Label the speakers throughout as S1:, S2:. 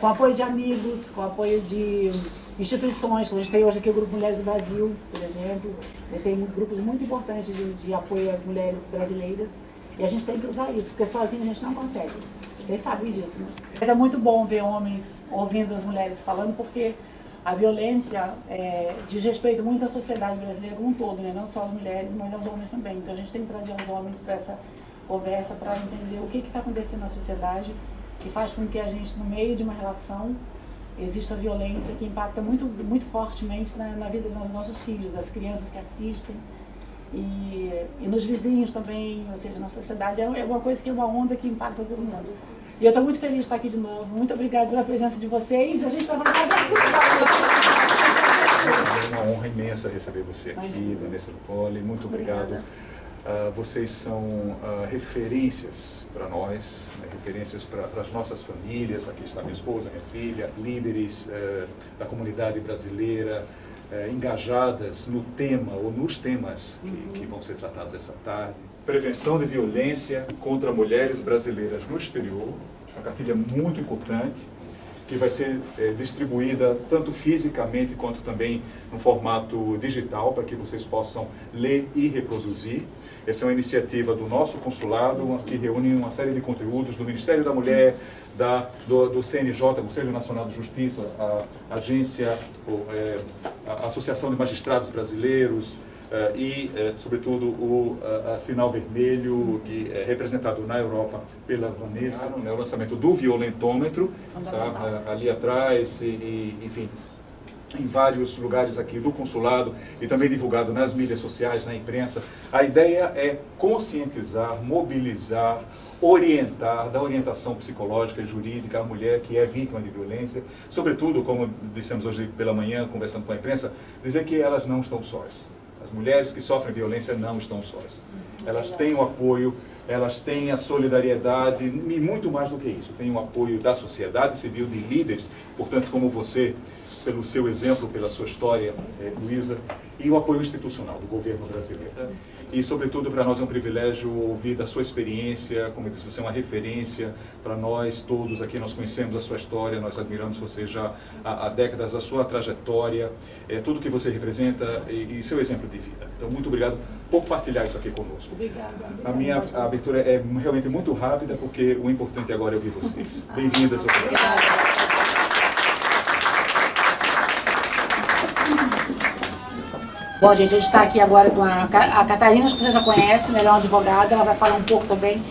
S1: com apoio de amigos, com apoio de instituições. A gente tem hoje aqui o Grupo Mulheres do Brasil, por exemplo. Tem grupos muito importantes de apoio às mulheres brasileiras. E a gente tem que usar isso, porque sozinho a gente não consegue. Vocês sabem disso, né? Mas é muito bom ver homens ouvindo as mulheres falando, porque a violência diz respeito muito à sociedade brasileira como um todo, né? Não só as mulheres, mas aos homens também. Então a gente tem que trazer os homens para essa conversa, para entender o que está acontecendo na sociedade, que faz com que a gente, no meio de uma relação, exista violência que impacta muito, muito fortemente na vida dos nossos filhos, das crianças que assistem e nos vizinhos também, ou seja, na sociedade. É uma coisa que é uma onda que impacta todo mundo. E eu estou muito feliz de estar aqui de novo. Muito obrigada pela presença de vocês. A gente vai falar
S2: É uma honra imensa receber você aqui, Vanessa Lupoli. Muito obrigado. Vocês são referências para nós, né, referências para as nossas famílias. Aqui está minha esposa, minha filha, líderes da comunidade brasileira, engajadas no tema ou nos temas que vão ser tratados essa tarde. Prevenção de violência contra mulheres brasileiras no exterior. Uma cartilha muito importante, que vai ser distribuída tanto fisicamente quanto também no formato digital, para que vocês possam ler e reproduzir. Essa é uma iniciativa do nosso consulado, que reúne uma série de conteúdos do Ministério da Mulher, do CNJ, Conselho Nacional de Justiça, a agência, a Associação de Magistrados Brasileiros, sobretudo, a Sinal Vermelho, que é representado na Europa pela Vanessa, o lançamento do violentômetro, tá, ali atrás, enfim, em vários lugares aqui do consulado e também divulgado nas mídias sociais, na imprensa. A ideia é conscientizar, mobilizar, orientar, dar orientação psicológica e jurídica à mulher que é vítima de violência, sobretudo, como dissemos hoje pela manhã, conversando com a imprensa, dizer que elas não estão sós. As mulheres que sofrem violência não estão sós. Elas têm o apoio, elas têm a solidariedade e muito mais do que isso. Têm o apoio da sociedade civil, de líderes, portanto, como você, pelo seu exemplo, pela sua história, Luísa, e o apoio institucional do governo brasileiro. E, sobretudo, para nós é um privilégio ouvir da sua experiência. Como eu disse, você é uma referência para nós todos aqui. Nós conhecemos a sua história, nós admiramos você já há décadas, a sua trajetória, tudo que você representa e seu exemplo de vida. Então, muito obrigado por partilhar isso aqui conosco.
S1: Obrigada.
S2: A minha abertura é realmente muito rápida, porque o importante agora é ouvir vocês. Bem-vindas ao programa.
S1: Bom, gente, a gente está aqui agora com a Catarina, acho que você já conhece, né? Ela é uma advogada, ela vai falar um pouco também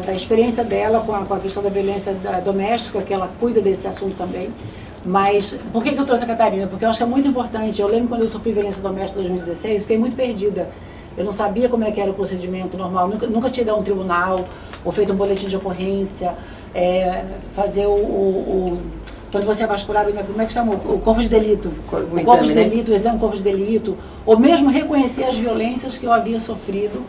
S1: da experiência dela com a questão da violência doméstica, que ela cuida desse assunto também. Mas por que eu trouxe a Catarina? Porque eu acho que é muito importante. Eu lembro quando eu sofri violência doméstica em 2016, fiquei muito perdida. Eu não sabia como é que era o procedimento normal, nunca tinha ido a um tribunal, ou feito um boletim de ocorrência, fazer quando você é vasculhado, como é que chama? O corpo de delito. O corpo de delito, o exame corpo de delito. Ou mesmo reconhecer as violências que eu havia sofrido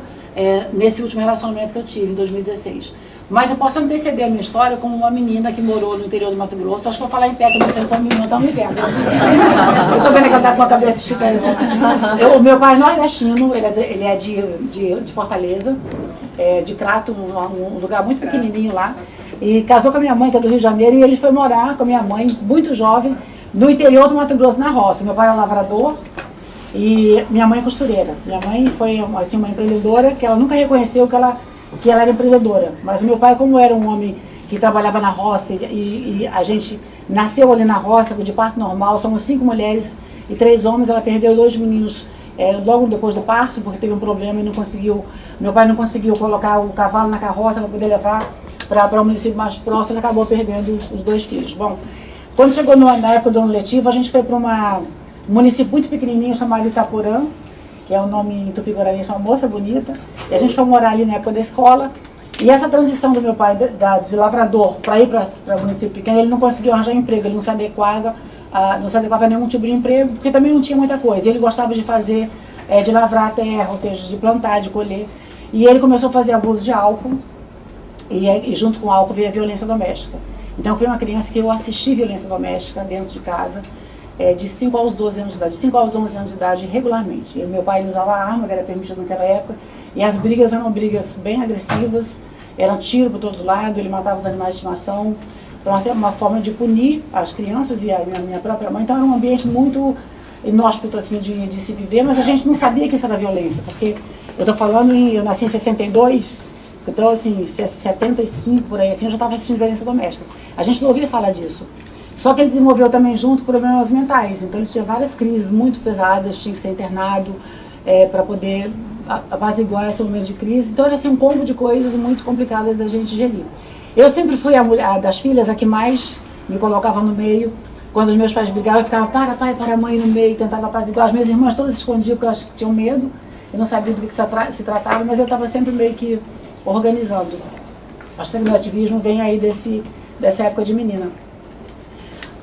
S1: nesse último relacionamento que eu tive, em 2016. Mas eu posso anteceder a minha história como uma menina que morou no interior do Mato Grosso. Acho que eu vou falar em pé, que vocês não estão me vendo. Eu estou vendo que ela está com a cabeça esticando assim. O meu pai é nordestino, ele é de Fortaleza, de Crato, um lugar muito pequenininho lá. E casou com a minha mãe, que é do Rio de Janeiro, e ele foi morar com a minha mãe, muito jovem, no interior do Mato Grosso, na roça. Meu pai era lavrador e minha mãe é costureira. Minha mãe foi assim, uma empreendedora que ela nunca reconheceu que ela era empreendedora. Mas o meu pai, como era um homem que trabalhava na roça e a gente nasceu ali na roça, de parto normal, somos 5 mulheres e 3 homens, ela perdeu 2 meninos logo depois do parto, porque teve um problema e meu pai não conseguiu colocar o cavalo na carroça para poder levar para o município mais próximo, ele acabou perdendo os 2 filhos. Bom, quando chegou na época do ano letivo, a gente foi para um município muito pequenininho chamado Itaporã, que é o nome em Tupi-Guarani, é uma moça bonita, e a gente foi morar ali na época da escola. E essa transição do meu pai de lavrador para ir para o município pequeno, ele não conseguiu arranjar emprego, ele não se adequava a nenhum tipo de emprego, porque também não tinha muita coisa. Ele gostava de fazer, de lavrar a terra, ou seja, de plantar, de colher. E ele começou a fazer abuso de álcool, e junto com o álcool veio a violência doméstica. Então foi uma criança que eu assisti violência doméstica dentro de casa, de 5 aos 12 anos de idade, de 5 aos 11 anos de idade regularmente. E o meu pai usava arma, que era permitido naquela época, e as brigas eram brigas bem agressivas, era tiro por todo lado, ele matava os animais de estimação, Então, assim, é uma forma de punir as crianças e a minha própria mãe. Então, era um ambiente muito inóspito, assim, de se viver, mas a gente não sabia que isso era violência, porque eu estou falando, eu nasci em 62, então, assim, 75, por aí, assim, eu já estava assistindo violência doméstica. A gente não ouvia falar disso. Só que ele desenvolveu também junto problemas mentais, então ele tinha várias crises muito pesadas, tinha que ser internado para poder apaziguar esse momento de crise. Então era assim, um combo de coisas muito complicadas da gente gerir. Eu sempre fui a mulher das filhas a que mais me colocava no meio. Quando os meus pais brigavam, eu ficava para pai, para mãe no meio, tentava apaziguar. As minhas irmãs todas se escondiam porque elas tinham medo, eu não sabia do que se tratava, mas eu estava sempre meio que organizando. Acho que o meu ativismo vem aí dessa época de menina.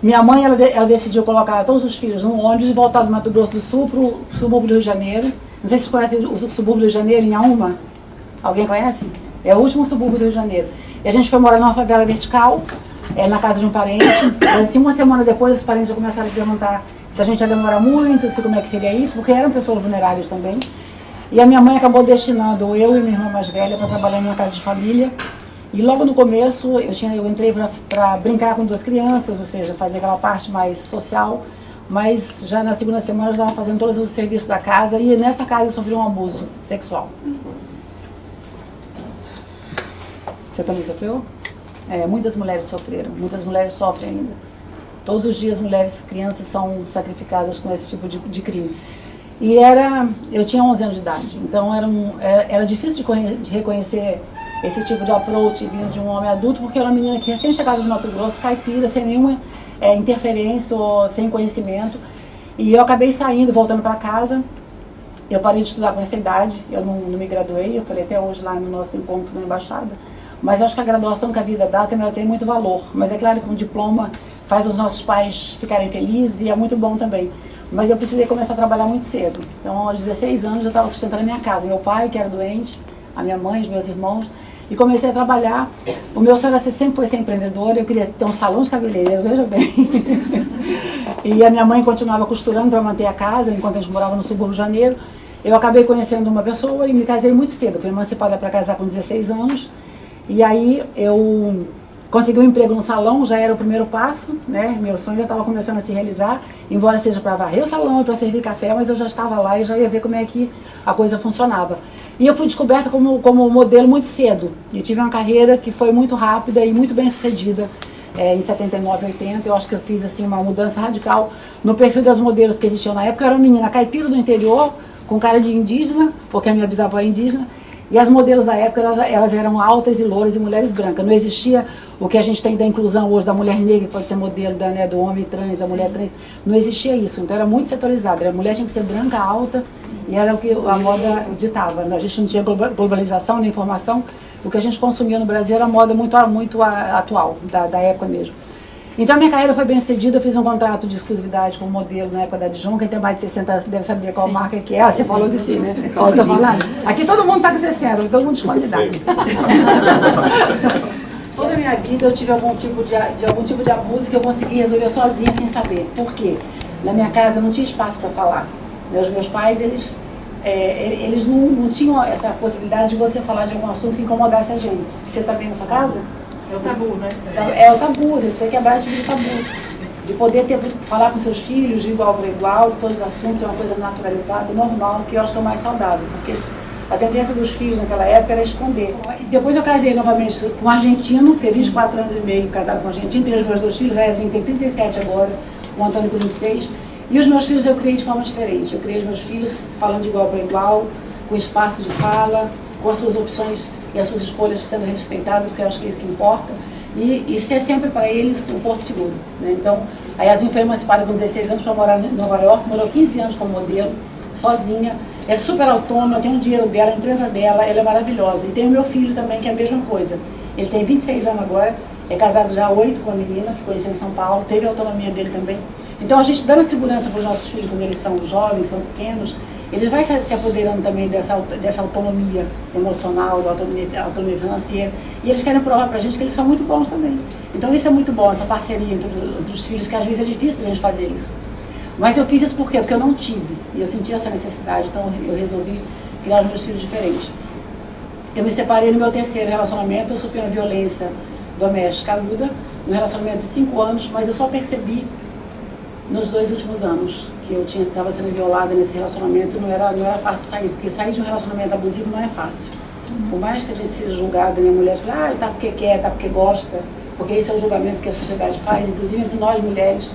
S1: Minha mãe, ela decidiu colocar todos os filhos num ônibus e voltar do Mato Grosso do Sul para o subúrbio do Rio de Janeiro. Não sei se vocês conhecem o subúrbio do Rio de Janeiro, em Auma. Alguém conhece? É o último subúrbio do Rio de Janeiro. E a gente foi morar numa favela vertical, na casa de um parente. Assim, uma semana depois, os parentes já começaram a perguntar se a gente ia demorar muito, se como é que seria isso, porque eram pessoas vulneráveis também. E a minha mãe acabou destinando eu e minha irmã mais velha para trabalhar em uma casa de família. E logo no começo eu entrei para brincar com 2 crianças, ou seja, fazer aquela parte mais social, mas já na segunda semana eu estava fazendo todos os serviços da casa e nessa casa eu sofri um abuso sexual. Você também sofreu? Muitas mulheres sofreram, muitas mulheres sofrem ainda. Todos os dias mulheres, crianças são sacrificadas com esse tipo de crime. E eu tinha 11 anos de idade, então era difícil de reconhecer esse tipo de approach vindo de um homem adulto, porque era uma menina que recém chegava do Mato Grosso, caipira, sem nenhuma interferência ou sem conhecimento. E eu acabei saindo, voltando para casa. Eu parei de estudar com essa idade, eu não me graduei, eu falei até hoje lá no nosso encontro na embaixada. Mas eu acho que a graduação que a vida dá também ela tem muito valor. Mas é claro que um diploma faz os nossos pais ficarem felizes e é muito bom também. Mas eu precisei começar a trabalhar muito cedo. Então, aos 16 anos, eu já estava sustentando a minha casa. Meu pai, que era doente, a minha mãe, os meus irmãos. E comecei a trabalhar. O meu sonho sempre foi ser empreendedora. Eu queria ter um salão de cabeleireiro, veja bem. E a minha mãe continuava costurando para manter a casa, enquanto a gente morava no subúrbio de Janeiro. Eu acabei conhecendo uma pessoa e me casei muito cedo. Fui emancipada para casar com 16 anos. E aí eu consegui um emprego no salão, já era o primeiro passo, né? Meu sonho já estava começando a se realizar, embora seja para varrer o salão e para servir café, mas eu já estava lá e já ia ver como é que a coisa funcionava. E eu fui descoberta como modelo muito cedo, e tive uma carreira que foi muito rápida e muito bem sucedida. Em 79, 80, eu acho que eu fiz assim, uma mudança radical no perfil das modelos que existiam na época. Eu era uma menina caipira do interior, com cara de indígena, porque a minha bisavó é indígena. E as modelos da época, elas eram altas e louras e mulheres brancas. Não existia o que a gente tem da inclusão hoje, da mulher negra, que pode ser modelo do homem trans, da mulher trans. Não existia isso. Então era muito setorizado. A mulher tinha que ser branca, alta, e era o que a moda ditava. A gente não tinha globalização nem informação. O que a gente consumia no Brasil era moda muito atual, da época mesmo. Então a minha carreira foi bem sucedida, eu fiz um contrato de exclusividade como modelo na época da Dijon. Quem tem mais de 60 deve saber qual marca que é. Você falou de si, né? Eu tô falando. Aqui todo mundo está com 60, todo mundo de qualidade. Toda a minha vida eu tive algum tipo de abuso que eu consegui resolver sozinha sem saber. Por quê? Na minha casa não tinha espaço para falar. Os meus pais, eles não tinham essa possibilidade de você falar de algum assunto que incomodasse a gente. Você está bem na sua casa?
S3: É o tabu, né?
S1: É o tabu, a gente precisa quebrar esse tipo de tabu. De poder falar com seus filhos de igual para igual, de todos os assuntos, é uma coisa naturalizada, normal, que eu acho que é o mais saudável. Porque a tendência dos filhos naquela época era esconder. E depois eu casei novamente com um argentino, fiquei 24 anos e meio casada com um argentino, tenho os meus 2 filhos, a Yasmin tem 37 agora, o Antônio com 26. E os meus filhos eu criei de forma diferente. Eu criei os meus filhos falando de igual para igual, com espaço de fala, com as suas opções e as suas escolhas sendo respeitadas, porque eu acho que é isso que importa, e ser sempre para eles um porto seguro, né? Então, a Yasmin foi emancipada com 16 anos para morar em Nova York, morou 15 anos como modelo, sozinha, é super autônoma, tem o dinheiro dela, a empresa dela, ela é maravilhosa. E tem o meu filho também, que é a mesma coisa. Ele tem 26 anos agora, é casado já há 8 com a menina, que conheceu em São Paulo, teve a autonomia dele também. Então, a gente dando segurança para os nossos filhos, quando eles são jovens, são pequenos, eles vão se apoderando também dessa autonomia emocional, da autonomia financeira. E eles querem provar para a gente que eles são muito bons também. Então isso é muito bom, essa parceria entre os filhos, que às vezes é difícil a gente fazer isso. Mas eu fiz isso por quê? Porque eu não tive. E eu senti essa necessidade, então eu resolvi criar os meus filhos diferentes. Eu me separei no meu 3º relacionamento, eu sofri uma violência doméstica aguda, num relacionamento de 5 anos, mas eu só percebi nos 2 últimos anos que eu estava sendo violada nesse relacionamento. Não era fácil sair, porque sair de um relacionamento abusivo não é fácil. Por mais que a gente seja julgada, né, mulher fala, tá porque quer, tá porque gosta, porque esse é o julgamento que a sociedade faz, inclusive entre nós mulheres,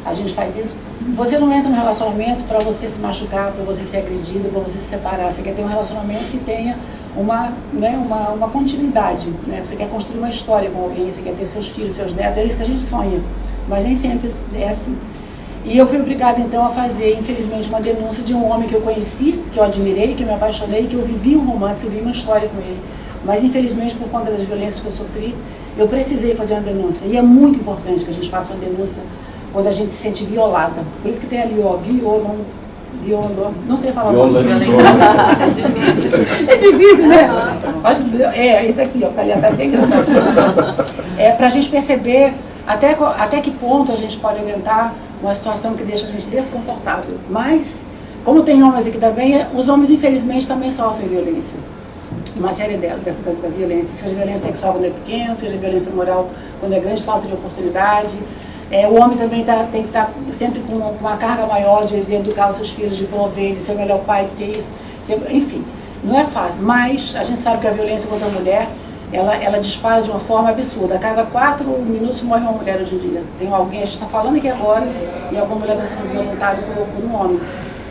S1: a gente faz isso. Você não entra no relacionamento para você se machucar, para você ser agredida, para você se separar. Você quer ter um relacionamento que tenha uma continuidade, né? Você quer construir uma história com alguém, você quer ter seus filhos, seus netos, é isso que a gente sonha, mas nem sempre é assim. E eu fui obrigada então a fazer, infelizmente, uma denúncia de um homem que eu conheci, que eu admirei, que eu me apaixonei, que eu vivi um romance, que eu vivi uma história com ele. Mas infelizmente, por conta das violências que eu sofri, eu precisei fazer uma denúncia. E é muito importante que a gente faça uma denúncia quando a gente se sente violada. Por isso que tem ali, ó, violou, não sei falar o nome.
S3: É difícil.
S1: É difícil, né? Esse aqui, ó, tá ali até bem grande. É pra gente perceber até que ponto a gente pode inventar uma situação que deixa a gente desconfortável. Mas, como tem homens aqui também, os homens infelizmente também sofrem violência. Uma série das violências, seja violência sexual quando é pequeno, seja violência moral quando é grande, falta de oportunidade. O homem também tem que estar sempre com uma carga maior de educar os seus filhos, de promover, de ser o melhor pai, de ser isso. Enfim, não é fácil, mas a gente sabe que a violência contra a mulher, ela dispara de uma forma absurda. A cada 4 minutos morre uma mulher hoje em dia. Tem alguém, a gente está falando aqui agora, e alguma mulher está sendo violentada por um homem.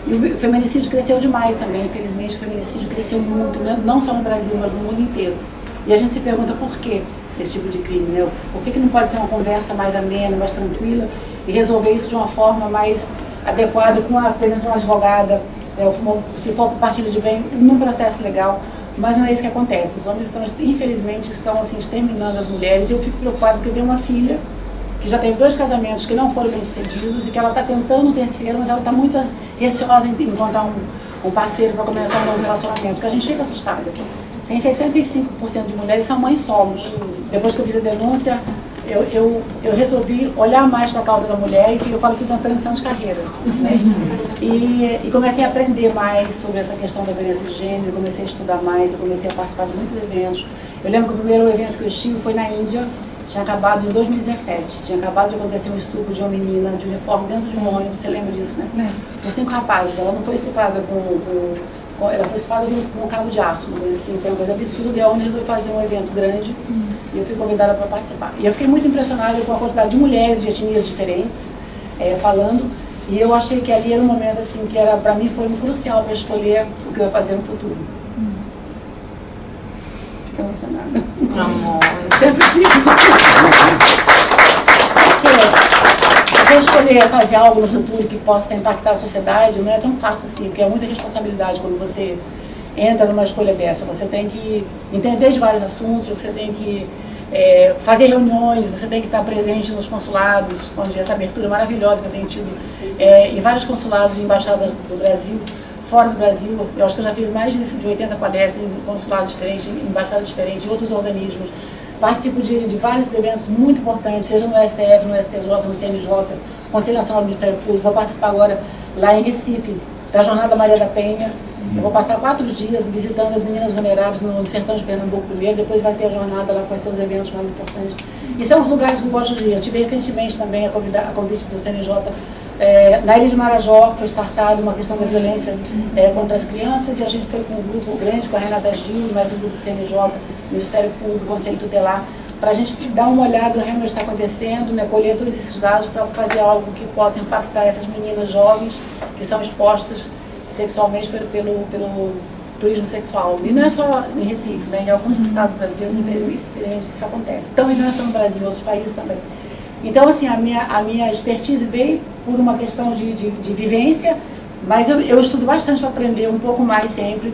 S1: E o feminicídio cresceu demais também, infelizmente o feminicídio cresceu muito, né? Não só no Brasil, mas no mundo inteiro. E a gente se pergunta por quê esse tipo de crime, né? Por que não pode ser uma conversa mais amena, mais tranquila, e resolver isso de uma forma mais adequada, com a presença de uma advogada, se for por partilha de bem, num processo legal. Mas não é isso que acontece. Os homens infelizmente, estão assim, exterminando as mulheres. E eu fico preocupada porque eu tenho uma filha que já teve 2 casamentos que não foram bem-sucedidos e que ela está tentando um terceiro, mas ela está muito receosa em encontrar um parceiro para começar um novo relacionamento, porque a gente fica assustada. Tem 65% de mulheres que são mães solos. Depois que eu fiz a denúncia, eu resolvi olhar mais para a causa da mulher e eu falo que fiz uma transição de carreira. Né? E comecei a aprender mais sobre essa questão da violência de gênero, comecei a estudar mais, eu comecei a participar de muitos eventos. Eu lembro que o primeiro evento que eu estive foi na Índia, tinha acabado em 2017, tinha acabado de acontecer um estupro de uma menina de uniforme dentro de um ônibus, você lembra disso, né? Com 5 rapazes, ela não foi estuprada ela foi estuprada com um cabo de aço, uma coisa assim, foi uma coisa absurda, e a ONU resolveu fazer um evento grande, e eu fui convidada para participar. E eu fiquei muito impressionada com a quantidade de mulheres de etnias diferentes falando, e eu achei que ali era um momento assim, que era, para mim foi crucial para escolher o que eu ia fazer no futuro. Fiquei emocionada.
S3: Amor.
S1: Sempre fico. Porque você escolher fazer algo no futuro que possa impactar a sociedade não é tão fácil assim, porque é muita responsabilidade quando você entra numa escolha dessa. Você tem que entender de vários assuntos, você tem que fazer reuniões, você tem que estar presente nos consulados, onde essa abertura maravilhosa que eu tenho tido em vários consulados e embaixadas do Brasil, fora do Brasil. Eu acho que eu já fiz mais de 80 palestras em consulados diferentes, em embaixadas diferentes, em outros organismos. Participo de vários eventos muito importantes, seja no STF, no STJ, no CNJ, Conselho Nacional do Ministério Público. Vou participar agora lá em Recife, da Jornada Maria da Penha. Eu vou passar 4 dias visitando as meninas vulneráveis no sertão de Pernambuco primeiro, depois vai ter a jornada lá com seus eventos mais importantes. E são os lugares que eu gosto de ir. Eu tive recentemente também a convite do CNJ, na Ilha de Marajó, foi startada uma questão da violência contra as crianças, e a gente foi com um grupo grande, com a Renata Gil, mais um grupo do CNJ, Ministério Público, Conselho Tutelar, para a gente dar uma olhada no que está acontecendo, né, colher todos esses dados para fazer algo que possa impactar essas meninas jovens que são expostas sexualmente pelo turismo sexual. E não é só em Recife, né, em alguns estados brasileiros, infelizmente isso acontece. Então, e não é só no Brasil, em outros países também. Então, assim, a minha expertise veio por uma questão de vivência, mas eu estudo bastante para aprender um pouco mais sempre.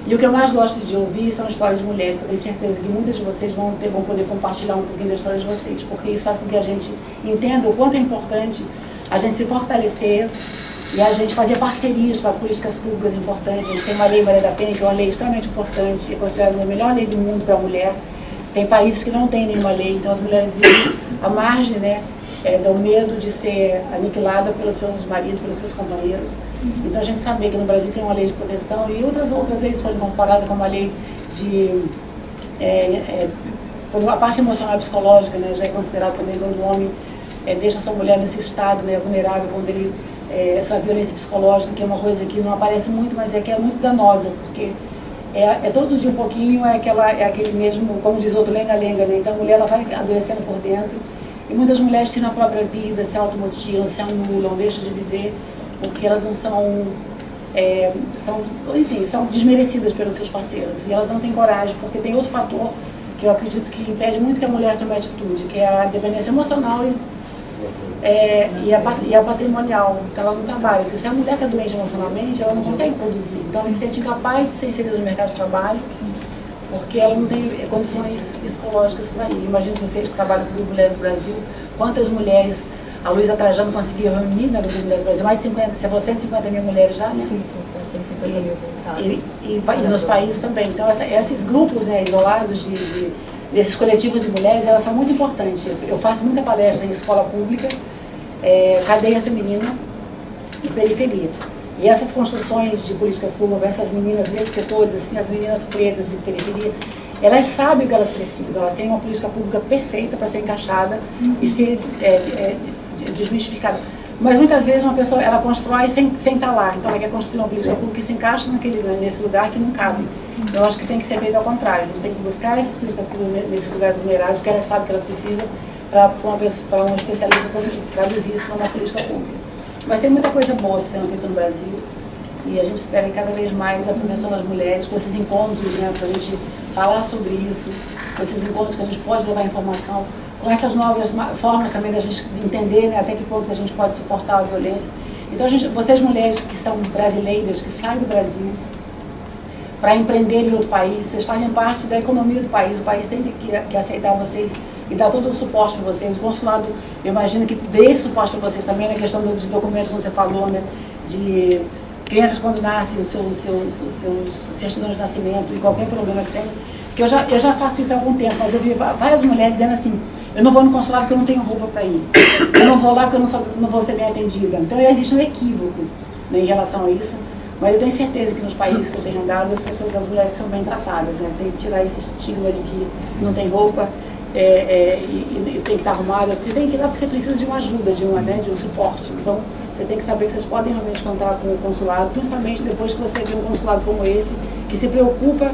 S1: E o que eu mais gosto de ouvir são histórias de mulheres, que eu tenho certeza que muitas de vocês vão poder compartilhar um pouquinho da história de vocês, porque isso faz com que a gente entenda o quanto é importante a gente se fortalecer e a gente fazer parcerias para políticas públicas importantes. A gente tem uma lei Maria da Penha, que é uma lei extremamente importante, é considerada a melhor lei do mundo para a mulher. Tem países que não têm nenhuma lei, então as mulheres vivem à margem, né, do medo de ser aniquilada pelos seus maridos, pelos seus companheiros. Então a gente sabe que no Brasil tem uma lei de proteção e outras leis foram comparadas com uma lei de quando a parte emocional e psicológica, né, já é considerado também quando o homem deixa a sua mulher nesse estado, né, vulnerável, quando ele, essa violência psicológica, que é uma coisa que não aparece muito, mas que é muito danosa, porque todo dia um pouquinho, aquele mesmo, como diz outro, lenga-lenga, né? Então a mulher ela vai adoecendo por dentro, e muitas mulheres tiram a própria vida, se automutilam, se anulam, deixam de viver, porque elas não são desmerecidas pelos seus parceiros, e elas não têm coragem, porque tem outro fator que eu acredito que impede muito que a mulher tome atitude, que é a dependência emocional e a patrimonial, que ela não trabalha. Porque se a mulher está doente emocionalmente, ela não consegue produzir. Então ela se sente incapaz de ser inserida no mercado de trabalho, porque ela não tem condições psicológicas para ir. Imagino que vocês que trabalham com o Grupo Mulheres do Brasil, quantas mulheres a Luísa Trajano conseguiu reunir, né, no Grupo Mulheres do Brasil, mais de 50, você falou 150 mil mulheres já, né? Sim, 150 mil voluntários. E nos países também. Então esses grupos, né, isolados desses coletivos de mulheres, elas são muito importantes. Eu faço muita palestra em escola pública, cadeia feminina e periferia. E essas construções de políticas públicas, essas meninas desses setores, assim, as meninas pretas de periferia, elas sabem o que elas precisam, elas têm uma política pública perfeita para ser encaixada e ser desmistificada. Mas muitas vezes uma pessoa, ela constrói sem estar lá, então ela quer construir uma política pública que se encaixa nesse lugar que não cabe. Eu acho que tem que ser feito ao contrário, a gente tem que buscar essas políticas públicas nesses lugares vulneráveis, porque elas sabem que elas precisam, para um especialista traduzir isso numa política pública. Mas tem muita coisa boa sendo feita no Brasil, e a gente espera cada vez mais a proteção das mulheres, com esses encontros, né, para a gente falar sobre isso, com esses encontros que a gente pode levar informação, com essas novas formas também da gente entender, né, até que ponto a gente pode suportar a violência. Então, vocês mulheres que são brasileiras, que saem do Brasil para empreender em outro país, vocês fazem parte da economia do país, o país tem que aceitar vocês e dar todo o suporte para vocês. O consulado, eu imagino que dê suporte para vocês também na questão de documento, como você falou, né, de crianças quando nascem, os seus certidões de nascimento e qualquer problema que tem. Porque eu já faço isso há algum tempo, mas eu vi várias mulheres dizendo assim: eu não vou no consulado porque eu não tenho roupa para ir, eu não vou lá porque eu não vou ser bem atendida. Então existe um equívoco, né, em relação a isso, mas eu tenho certeza que nos países que eu tenho andado, as mulheres são bem tratadas, né? Tem que tirar esse estigma de que não tem roupa e tem que estar arrumada. Você tem que ir lá porque você precisa de uma ajuda, de um suporte. Então você tem que saber que vocês podem realmente contar com o consulado, principalmente depois que você vê um consulado como esse, que se preocupa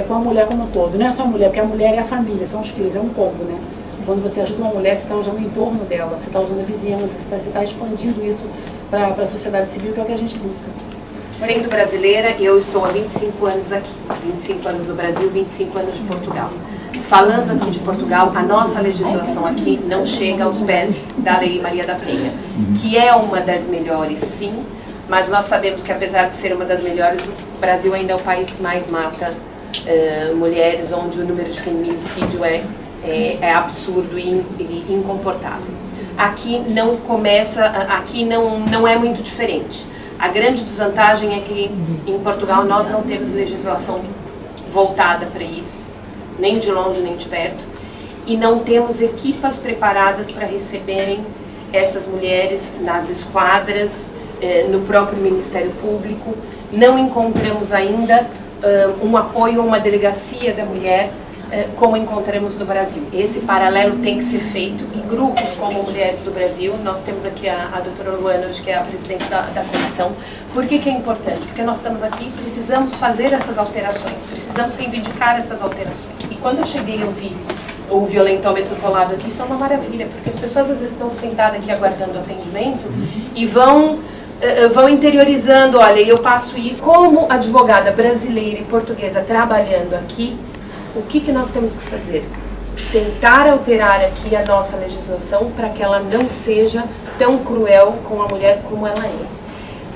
S1: com a mulher como um todo. Não é só a mulher, porque a mulher é a família, são os filhos, é um combo, né? Quando você ajuda uma mulher, você está ajudando o entorno dela, você está ajudando a vizinhança, você está expandindo isso para a sociedade civil, que é o que a gente busca.
S3: Sendo brasileira, eu estou há 25 anos aqui, 25 anos no Brasil, 25 anos de Portugal. Falando aqui de Portugal, a nossa legislação aqui não chega aos pés da Lei Maria da Penha, que é uma das melhores, sim, mas nós sabemos que, apesar de ser uma das melhores, o Brasil ainda é o país que mais mata mulheres, onde o número de feminicídio é absurdo e incomportável. Aqui não é muito diferente. A grande desvantagem é que em Portugal nós não temos legislação voltada para isso, nem de longe nem de perto, e não temos equipas preparadas para receberem essas mulheres nas esquadras, no próprio Ministério Público. Não encontramos ainda um apoio a uma delegacia da mulher como encontramos no Brasil. Esse paralelo tem que ser feito, e grupos como Mulheres do Brasil, nós temos aqui a doutora Luana, que é a presidente da comissão. Por que é importante? Porque nós estamos aqui, precisamos fazer essas alterações, precisamos reivindicar essas alterações. E quando eu cheguei, eu vi o violentômetro colado aqui, isso é uma maravilha, porque as pessoas às vezes estão sentadas aqui aguardando atendimento e vão interiorizando: olha, eu passo isso. Como advogada brasileira e portuguesa trabalhando aqui, o que nós temos que fazer? Tentar alterar aqui a nossa legislação para que ela não seja tão cruel com a mulher como ela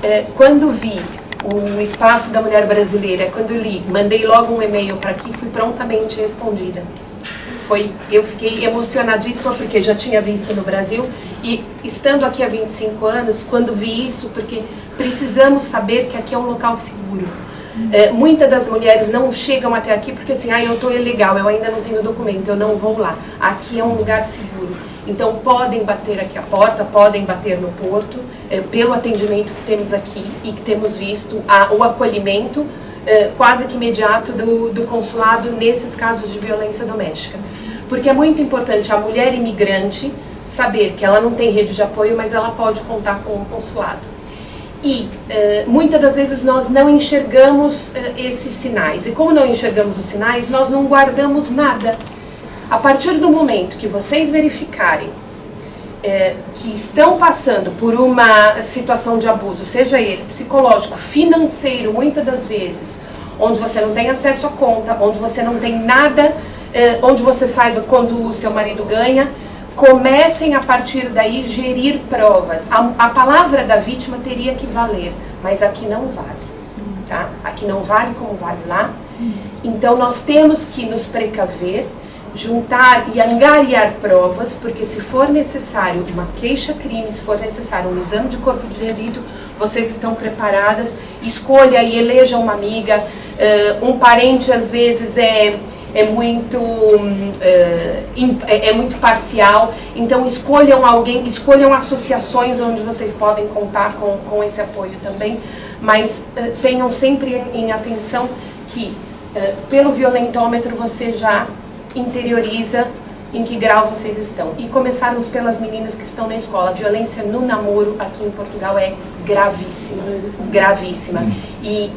S3: é. Quando vi o espaço da mulher brasileira, quando li, mandei logo um e-mail para aqui, fui prontamente respondida. Eu fiquei emocionadíssima porque já tinha visto no Brasil, e estando aqui há 25 anos, quando vi isso, porque precisamos saber que aqui é um local seguro. Muitas das mulheres não chegam até aqui porque assim: eu estou ilegal, eu ainda não tenho documento, eu não vou lá. Aqui é um lugar seguro. Então podem bater aqui a porta, podem bater no porto, pelo atendimento que temos aqui e que temos visto, o acolhimento quase que imediato do consulado nesses casos de violência doméstica. Porque é muito importante a mulher imigrante saber que ela não tem rede de apoio, mas ela pode contar com o consulado. E muitas das vezes nós não enxergamos esses sinais. E como não enxergamos os sinais, nós não guardamos nada. A partir do momento que vocês verificarem que estão passando por uma situação de abuso, seja ele psicológico, financeiro, muitas das vezes, onde você não tem acesso à conta, onde você não tem nada, onde você saiba quando o seu marido ganha, comecem a partir daí gerir provas. A palavra da vítima teria que valer, mas aqui não vale, tá? Aqui não vale como vale lá. Então nós temos que nos precaver, juntar e angariar provas, porque se for necessário uma queixa-crime, se for necessário um exame de corpo de delito, vocês estão preparadas. Escolha e eleja uma amiga. Um parente às vezes é muito parcial, então escolham alguém, escolham associações onde vocês podem contar com esse apoio também, mas tenham sempre em atenção que pelo violentômetro você já interioriza em que grau vocês estão. E começarmos pelas meninas que estão na escola. A violência no namoro aqui em Portugal é gravíssima, gravíssima. E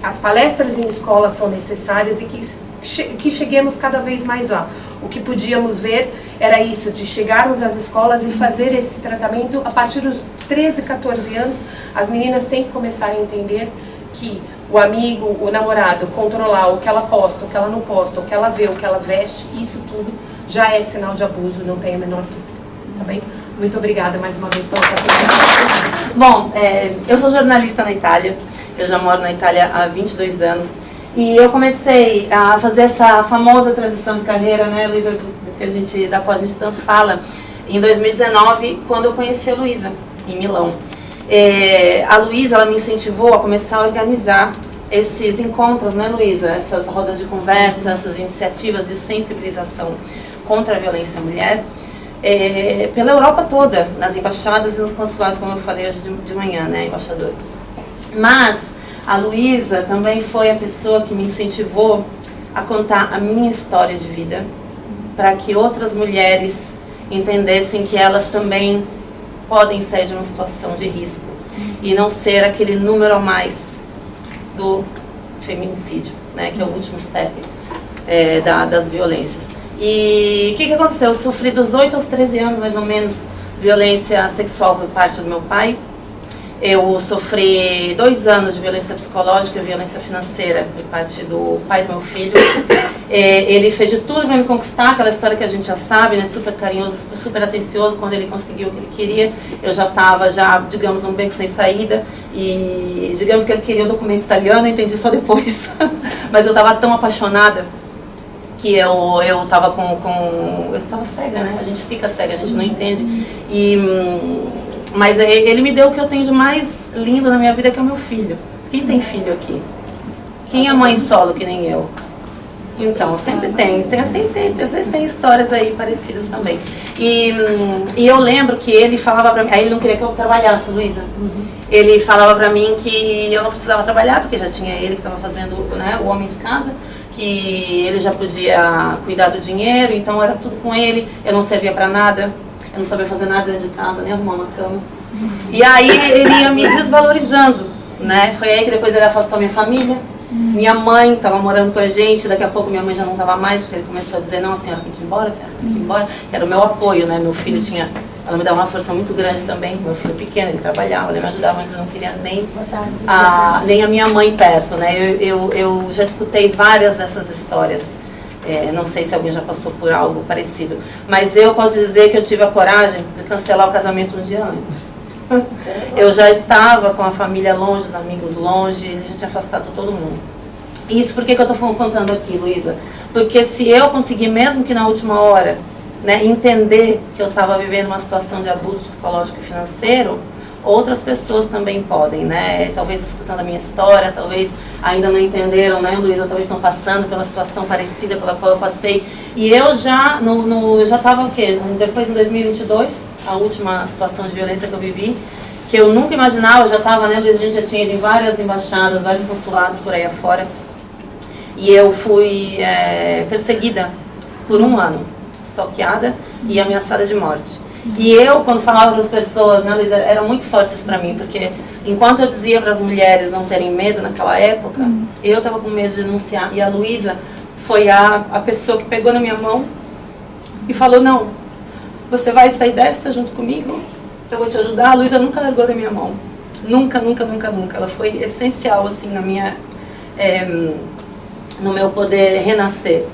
S3: as palestras em escola são necessárias e que cheguemos cada vez mais lá. O que podíamos ver era isso, de chegarmos às escolas e fazer esse tratamento a partir dos 13, 14 anos. As meninas têm que começar a entender que o amigo, o namorado, controlar o que ela posta, o que ela não posta, o que ela vê, o que ela veste, isso tudo já é sinal de abuso, não tem a menor dúvida. Tá bem? Muito obrigada mais uma vez pela participação.
S4: Bom, eu sou jornalista na Itália, eu já moro na Itália há 22 anos e eu comecei a fazer essa famosa transição de carreira, né, Luísa, que a gente, da qual a gente tanto fala, em 2019, quando eu conheci a Luísa, em Milão. A Luísa, ela me incentivou a começar a organizar esses encontros, né, Luísa? Essas rodas de conversa, essas iniciativas de sensibilização contra a violência à mulher, pela Europa toda, nas embaixadas e nos consulados, como eu falei hoje de manhã, né, embaixador? Mas a Luísa também foi a pessoa que me incentivou a contar a minha história de vida, para que outras mulheres entendessem que elas também podem sair de uma situação de risco e não ser aquele número a mais do feminicídio, né, que é o último step das violências. E o que aconteceu? Eu sofri dos 8 aos 13 anos, mais ou menos, violência sexual por parte do meu pai. Eu sofri 2 anos de violência psicológica e violência financeira por parte do pai do meu filho. Ele fez de tudo para me conquistar, aquela história que a gente já sabe, né? Super carinhoso, super atencioso. Quando ele conseguiu o que ele queria, eu já estava, digamos, um beco sem saída. E digamos que ele queria o documento italiano, eu entendi só depois. Mas eu estava tão apaixonada que eu estava eu estava cega, né? A gente fica cega, a gente não entende. Mas ele me deu o que eu tenho de mais lindo na minha vida, que é o meu filho. Quem tem filho aqui? Quem é mãe solo que nem eu? Então, sempre tem. Às vezes tem histórias aí parecidas também. E eu lembro que ele falava pra mim, aí ele não queria que eu trabalhasse, Luísa. Ele falava pra mim que eu não precisava trabalhar, porque já tinha ele que estava fazendo, né, o homem de casa, que ele já podia cuidar do dinheiro, então era tudo com ele, eu não servia pra nada. Eu não sabia fazer nada dentro de casa, nem arrumar uma cama. E aí ele ia me desvalorizando, né? Foi aí que depois ele afastou minha família. Minha mãe estava morando com a gente, daqui a pouco minha mãe já não estava mais, porque ele começou a dizer, não, a senhora tem que ir embora, a senhora tem que ir embora. Que era o meu apoio, né? Meu filho tinha, ela me dava uma força muito grande também. Meu filho pequeno, ele trabalhava, ele me ajudava, mas eu não queria nem a minha mãe perto, né? Eu já escutei várias dessas histórias. Não sei se alguém já passou por algo parecido, mas eu posso dizer que eu tive a coragem de cancelar o casamento um dia antes. Eu já estava com a família longe, os amigos longe, ele já tinha afastado todo mundo. Isso por que eu estou contando aqui, Luísa? Porque se eu conseguir, mesmo que na última hora, né, entender que eu estava vivendo uma situação de abuso psicológico e financeiro, outras pessoas também podem, né? Talvez escutando a minha história, talvez ainda não entenderam, né, Luísa? Talvez estão passando pela situação parecida pela qual eu passei. E eu já estava o quê? Depois de 2022, a última situação de violência que eu vivi, que eu nunca imaginava, eu já estava, né, Luísa? A gente já tinha ido em várias embaixadas, vários consulados por aí afora. E eu fui perseguida por 1 ano, stalkeada e ameaçada de morte. E eu, quando falava para as pessoas, né, Luísa, era muito forte isso para mim, porque enquanto eu dizia para as mulheres não terem medo naquela época, eu estava com medo de denunciar. E a Luísa foi a pessoa que pegou na minha mão e falou, não, você vai sair dessa junto comigo, eu vou te ajudar. A Luísa nunca largou da minha mão. Nunca, nunca, nunca, nunca. Ela foi essencial, assim, na minha, no meu poder renascer,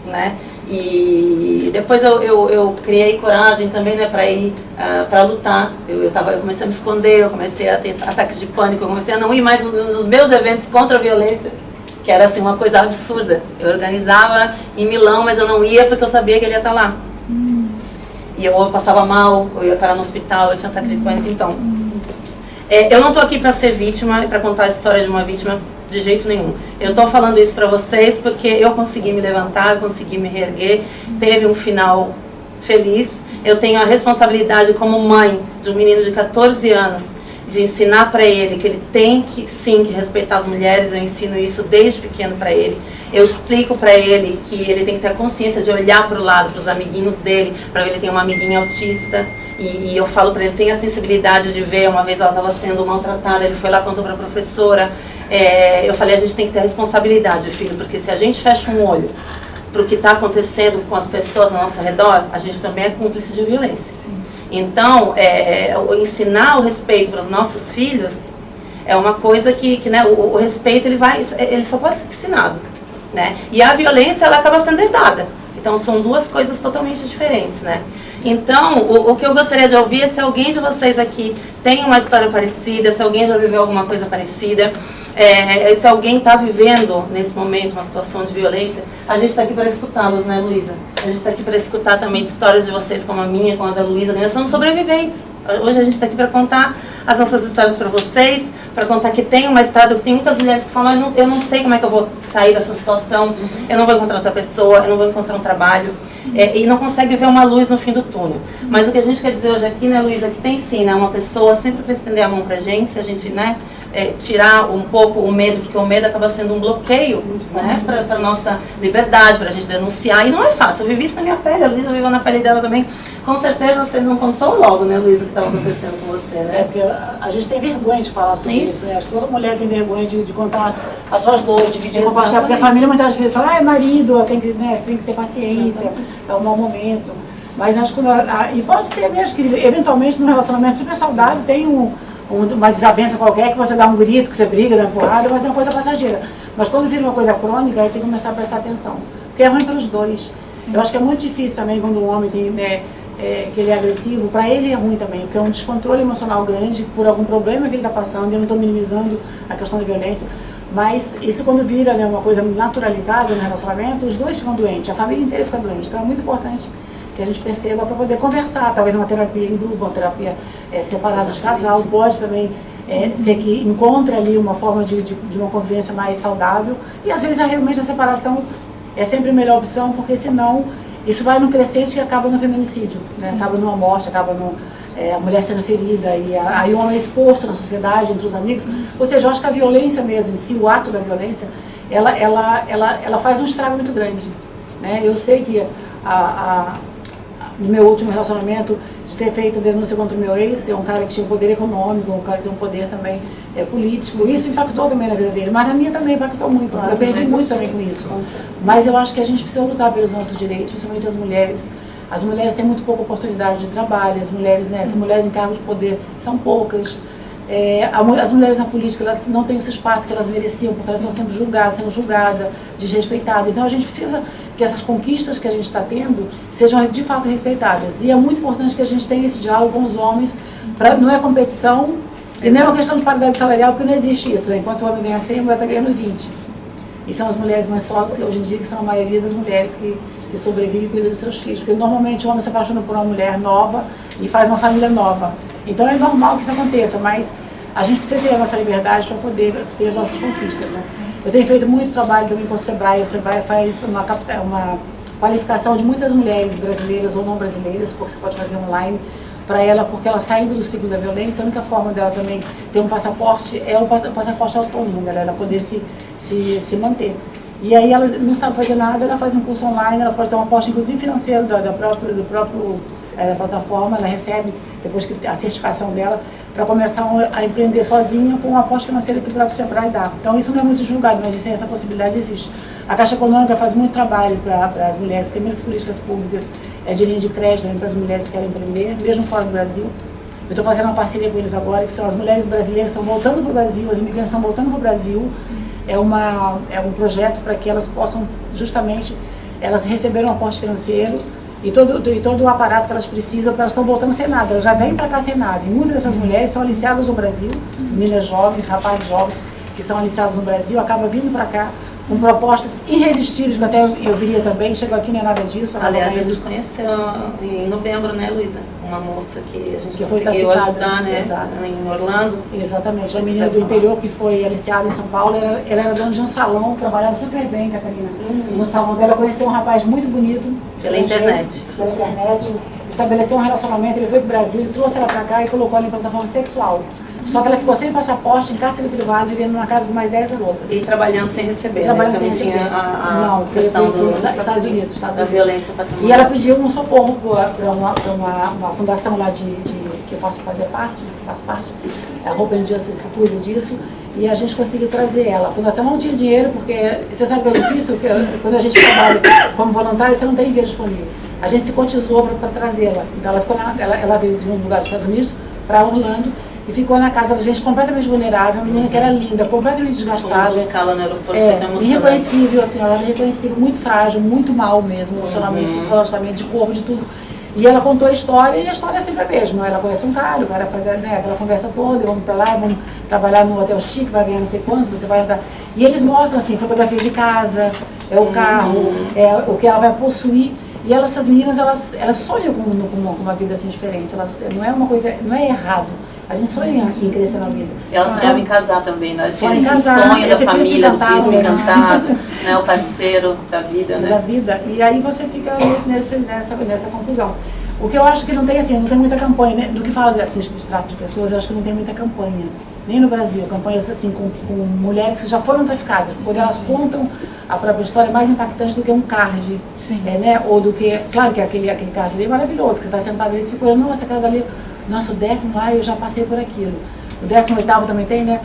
S4: né? E depois eu criei coragem também, né, para ir, para lutar. Eu comecei a me esconder, eu comecei a ter ataques de pânico, eu comecei a não ir mais nos meus eventos contra a violência, que era assim uma coisa absurda. Eu organizava em Milão, mas eu não ia porque eu sabia que ele ia estar lá. E eu passava mal, eu ia parar no hospital, eu tinha ataque de pânico. Então, eu não estou aqui para ser vítima, para contar a história de uma vítima de jeito nenhum. Eu estou falando isso para vocês porque eu consegui me levantar, eu consegui me reerguer, teve um final feliz. Eu tenho a responsabilidade como mãe de um menino de 14 anos de ensinar para ele que ele tem que sim que respeitar as mulheres. Eu ensino isso desde pequeno para ele. Eu explico para ele que ele tem que ter a consciência de olhar para o lado, para os amiguinhos dele, para ver ele tem uma amiguinha autista. E eu falo para ele, tem a sensibilidade de ver. Uma vez ela estava sendo maltratada, ele foi lá, contou para a professora. Eu falei, a gente tem que ter a responsabilidade, filho, porque se a gente fecha um olho para o que está acontecendo com as pessoas ao nosso redor, a gente também é cúmplice de violência. Sim. Então, ensinar o respeito para os nossos filhos é uma coisa que né, o respeito ele só pode ser ensinado, né? E a violência ela acaba sendo herdada. Então são duas coisas totalmente diferentes, né? Então, o que eu gostaria de ouvir é se alguém de vocês aqui tem uma história parecida, se alguém já viveu alguma coisa parecida, se alguém está vivendo nesse momento uma situação de violência. A gente está aqui para escutá-los, né, Luísa? A gente está aqui para escutar também histórias de vocês, como a minha, como a da Luísa. Nós somos sobreviventes. Hoje a gente está aqui para contar as nossas histórias para vocês, para contar que tem uma estrada, que tem muitas mulheres que falam, eu não sei como é que eu vou sair dessa situação, eu não vou encontrar outra pessoa, eu não vou encontrar um trabalho, e não consegue ver uma luz no fim do túnel. Mas o que a gente quer dizer hoje aqui, né, Luísa, que tem sim, né, uma pessoa sempre para estender a mão para a gente, se a gente, né, tirar um pouco o medo, porque o medo acaba sendo um bloqueio, né, para a nossa liberdade, para a gente denunciar, e não é fácil. Eu vivi isso na minha pele, a Luísa viveu na pele dela também. Com certeza você não contou logo, né, Luísa, o que estava acontecendo com você, né?
S1: Porque a gente tem vergonha de falar sobre isso, né? Acho que toda mulher tem vergonha de contar as suas dores, de compartilhar, porque a família muitas vezes fala, marido, tem que, né, você tem que ter paciência, é um mau momento. Mas acho que, e pode ser mesmo que eventualmente num relacionamento super saudável tem uma desavença qualquer, que você dá um grito, que você briga, dá uma porrada, mas é uma coisa passageira. Mas quando vira uma coisa crônica, aí tem que começar a prestar atenção. Porque é ruim para os dois. Eu acho que é muito difícil também quando um homem tem, né, que ele é agressivo, para ele é ruim também, porque é um descontrole emocional grande por algum problema que ele está passando. Eu não estou minimizando a questão da violência, mas isso quando vira, né, uma coisa naturalizada no relacionamento, os dois ficam doentes, a família inteira fica doente. Então é muito importante que a gente perceba para poder conversar, talvez uma terapia em grupo, uma terapia separada de casal, pode também ser que encontre ali uma forma de uma convivência mais saudável, e às vezes realmente a separação é sempre a melhor opção, porque senão isso vai num crescente que acaba no feminicídio, né? Acaba numa morte, acaba a mulher sendo ferida, e aí o homem é exposto na sociedade, entre os amigos. Ou seja, eu acho que a violência mesmo, em si, o ato da violência, ela faz um estrago muito grande, né? Eu sei que no meu último relacionamento, de ter feito denúncia contra o meu ex, é um cara que tinha um poder econômico, um cara que tem um poder também político, isso impactou também na vida dele, mas na minha também impactou muito, claro, eu perdi muito também com isso. Mas eu acho que a gente precisa lutar pelos nossos direitos, principalmente as mulheres. As mulheres têm muito pouca oportunidade de trabalho, as mulheres, né, as mulheres em cargos de poder são poucas. As mulheres na política, elas não têm esse espaço que elas mereciam, porque elas estão sendo julgadas, desrespeitadas. Então a gente precisa que essas conquistas que a gente está tendo sejam de fato respeitadas. E é muito importante que a gente tenha esse diálogo com os homens, não é competição, e nem é uma questão de paridade salarial, porque não existe isso. Enquanto o homem ganha 100, a mulher está ganhando 20. E são as mulheres mais solas, que hoje em dia que são a maioria das mulheres que sobrevivem e cuidam dos seus filhos. Porque normalmente o homem se apaixona por uma mulher nova e faz uma família nova. Então é normal que isso aconteça, mas a gente precisa ter a nossa liberdade para poder ter as nossas conquistas, né? Eu tenho feito muito trabalho também com o Sebrae. O Sebrae faz uma qualificação de muitas mulheres brasileiras ou não brasileiras, porque você pode fazer online para ela, porque ela saindo do ciclo da violência, a única forma dela também ter um passaporte é o passaporte autônomo, né? Ela poder se manter. E aí ela não sabe fazer nada, ela faz um curso online, ela pode ter um aporte inclusive financeiro da própria plataforma, ela recebe, depois que a certificação dela, para começar a empreender sozinha com um aporte financeiro que o próprio Sebrae dá. Então isso não é muito divulgado, mas essa possibilidade existe. A Caixa Econômica faz muito trabalho para as mulheres, tem muitas políticas públicas de linha de crédito para as mulheres que querem empreender, mesmo fora do Brasil. Eu estou fazendo uma parceria com eles agora, que são as mulheres brasileiras que estão voltando para o Brasil, as imigrantes estão voltando para o Brasil. É um projeto para que elas possam, justamente, elas receberem um aporte financeiro e todo o aparato que elas precisam, porque elas estão voltando sem nada, elas já vêm para cá sem nada. E muitas dessas mulheres são aliciadas no Brasil, meninas jovens, rapazes jovens, que são aliciados no Brasil, acabam vindo para cá com propostas irresistíveis, que até eu viria também, chegou aqui não é nada disso.
S4: Aliás, a gente conheceu em novembro, né, Luísa? Uma moça que a gente conseguiu ajudar, né, em Orlando.
S1: Exatamente, a menina do interior que foi aliciada em São Paulo, ela era dona de um salão, trabalhava super bem, Catarina. No salão dela conheceu um rapaz muito bonito.
S4: Pela internet.
S1: Pela internet, estabeleceu um relacionamento, ele veio para o Brasil, ele trouxe ela para cá e colocou ela em plataforma sexual. Só que ela ficou sem passaporte, em cárcere privado, vivendo numa casa com mais 10 garotas.
S4: E trabalhando sem receber,
S1: trabalhando
S4: né?
S1: sem receber.
S4: Tinha a questão dos Estados Unidos, da violência patrimonial.
S1: E ela pediu um socorro para uma fundação lá que eu faço parte, a Hope and Justice que cuida disso, e a gente conseguiu trazer ela. A fundação não tinha dinheiro, porque você sabe que é difícil, que quando a gente trabalha como voluntário, você não tem dinheiro disponível. A gente se cotizou para trazê-la. Então ela veio de um lugar dos Estados Unidos para Orlando, e ficou na casa da gente completamente vulnerável, uma menina que era linda, completamente desgastada.
S4: Fomos buscá-la no aeroporto, foi tão emocionante.
S1: Irreconhecível, assim, ela era irreconhecível, muito frágil, muito mal mesmo, emocionalmente, psicologicamente, de corpo, de tudo. E ela contou a história, e a história é sempre a mesma. Ela conhece um cara, o cara faz aquela conversa toda, e vamos pra lá, vamos trabalhar no hotel chique, vai ganhar não sei quanto, você vai andar. E eles mostram, assim, fotografias de casa, o carro, o que ela vai possuir. E essas meninas, elas sonham com uma vida assim diferente. Não é uma coisa, não é errado. A gente sonha em crescer na vida.
S4: Ela sonhava em casar também, né?
S1: Sonha
S4: em
S1: casar,
S4: sonho da família, do príncipe encantado, né? O parceiro da vida, né?
S1: Da vida. E aí você fica nessa confusão. O que eu acho que não tem, assim, não tem muita campanha, né? Do que fala assim, de tráfico de pessoas, eu acho que não tem muita campanha. Nem no Brasil, campanhas assim com mulheres que já foram traficadas, quando elas contam a própria história é mais impactante do que um card, né? Ou do que, claro que aquele card ali é maravilhoso, que você está sentado ali e fica olhando, nossa, aquela dali, nossa, o 10º lá eu já passei por aquilo. O 18º também tem, né?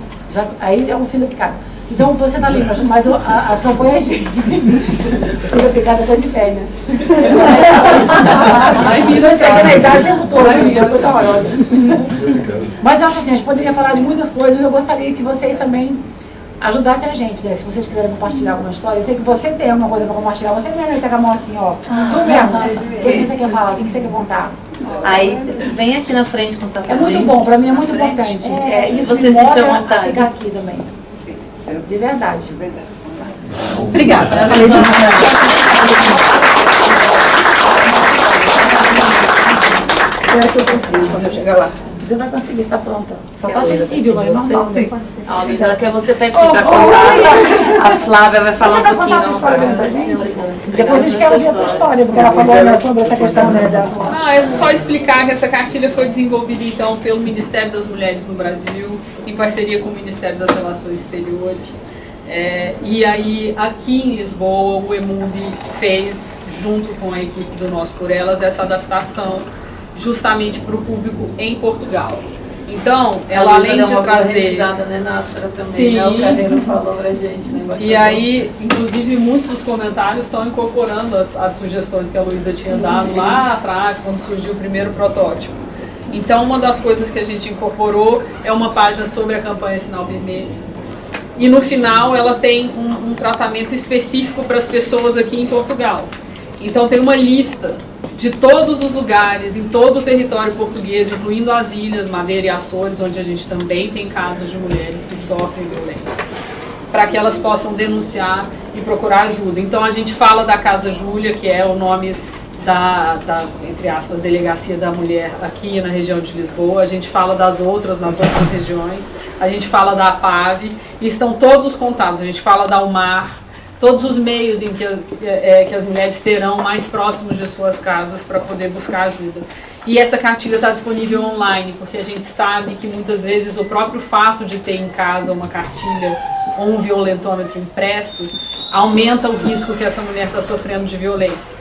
S1: Aí é o fim da picada. Então você está ali, mas as campanhas de fim da picada foi de pé, né? Aí você aqui na idade o tempo todo, já foi hora. Mas eu acho assim, a gente poderia falar de muitas coisas, eu gostaria que vocês também ajudassem a gente, né? Se vocês quiserem compartilhar alguma história, eu sei que você tem alguma coisa para compartilhar, você mesmo pega a mão assim, ó, tu mesmo, o que você quer falar, o que você quer contar?
S4: Aí, vem aqui na frente contar pra
S1: gente. É muito bom, para mim é muito importante.
S4: Isso você sentir à vontade.
S1: Ficar aqui também. Sim. De verdade. De verdade.
S4: Obrigada.
S1: Eu acho que eu consigo quando eu chegar lá. Você vai conseguir, está pronta. Só está sensível, mas é normal.
S4: A Luísa, ela quer você pertinho para contar. A Flávia vai falar um pouquinho.
S1: Essa história da gente? Depois a gente quer ouvir a tua história, porque ela falou sobre essa questão, né?
S5: Não, é só explicar que essa cartilha foi desenvolvida, então, pelo Ministério das Mulheres no Brasil, em parceria com o Ministério das Relações Exteriores. E aí, aqui em Lisboa, o EMUND fez, junto com a equipe do Nós por Elas, essa adaptação justamente para o público em Portugal. Então, ela além de trazer...
S4: né, Náfera também,
S5: sim,
S4: né? O Carreiro falou pra gente, né?
S5: E aí, inclusive, muitos dos comentários estão incorporando as sugestões que a Luísa tinha dado lá atrás, quando surgiu o primeiro protótipo. Então, uma das coisas que a gente incorporou é uma página sobre a campanha Sinal Vermelho. E no final, ela tem um tratamento específico para as pessoas aqui em Portugal. Então, tem uma lista de todos os lugares, em todo o território português, incluindo as ilhas, Madeira e Açores, onde a gente também tem casos de mulheres que sofrem violência, para que elas possam denunciar e procurar ajuda. Então a gente fala da Casa Júlia, que é o nome da, entre aspas, Delegacia da Mulher aqui na região de Lisboa, a gente fala das outras, nas outras regiões, a gente fala da APAV, e estão todos os contatos, a gente fala da UMAR, todos os meios em que as mulheres terão mais próximos de suas casas para poder buscar ajuda. E essa cartilha está disponível online, porque a gente sabe que muitas vezes o próprio fato de ter em casa uma cartilha ou um violentômetro impresso aumenta o risco que essa mulher está sofrendo de violência.